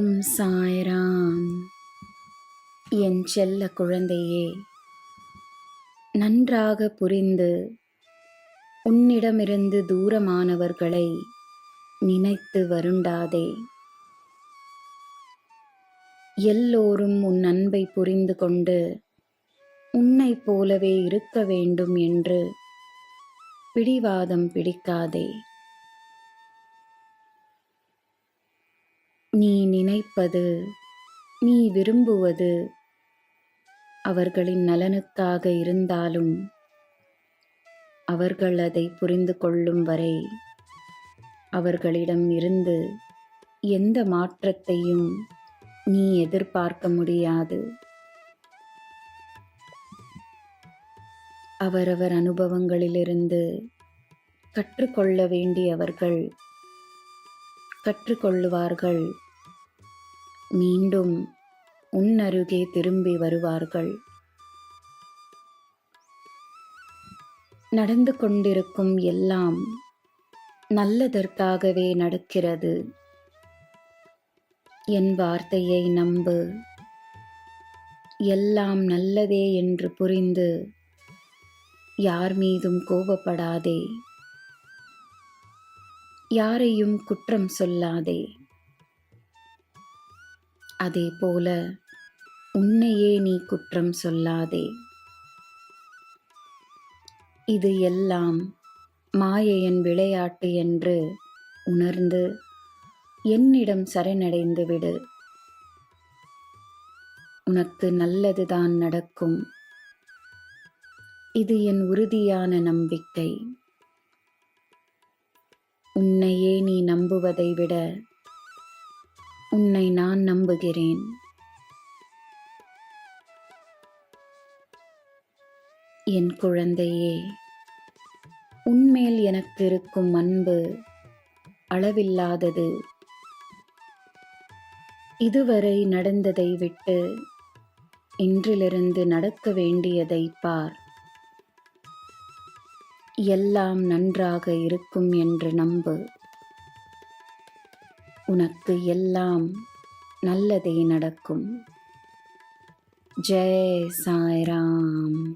ஓம் சாய்ராம். என் செல்ல குழந்தையே, நன்றாக புரிந்து உன்னிடமிருந்து தூரமானவர்களை நினைத்து வருண்டாதே. எல்லோரும் உன் அன்பை புரிந்து கொண்டு உன்னைப் போலவே இருக்க வேண்டும் என்று பிடிவாதம் பிடிக்காதே. நீ நினைப்பது, நீ விரும்புவது அவர்களின் நலனுக்காக இருந்தாலும் அவர்கள் அதை புரிந்து கொள்ளும் வரை அவர்களிடம் இருந்து எந்த மாற்றத்தையும் நீ எதிர்பார்க்க முடியாது. அவரவர் அனுபவங்களிலிருந்து கற்றுக்கொள்ள வேண்டியவர்கள் கற்றுக்கொள்ளுவார்கள். மீண்டும் உன்னருகே திரும்பி வருவார்கள். நடந்து கொண்டிருக்கும் எல்லாம் நல்லதற்காகவே நடக்கிறது. என் வார்த்தையை நம்பு. எல்லாம் நல்லதே என்று புரிந்து யார் மீதும் கோபப்படாதே. யாரையும் குற்றம் சொல்லாதே. அதே போல உன்னையே நீ குற்றம் சொல்லாதே. இது எல்லாம் மாயையின் விளையாட்டு என்று உணர்ந்து என்னிடம் சரணடைந்து விடு. உனக்கு நல்லதுதான் நடக்கும். இது என் உறுதியான நம்பிக்கை. உன்னையே நீ நம்புவதை விட உன்னை நான் நம்புகிறேன். என் குழந்தையே, உன்மேல் எனக்கு இருக்கும் அன்பு அளவில்லாதது. இதுவரை நடந்ததை விட்டு இன்றிலிருந்து நடக்க வேண்டியதை பார். எல்லாம் நன்றாக இருக்கும் என்று நம்பு. உனக்கு எல்லாம் நல்லதே நடக்கும். ஜெய் சாய்ராம்.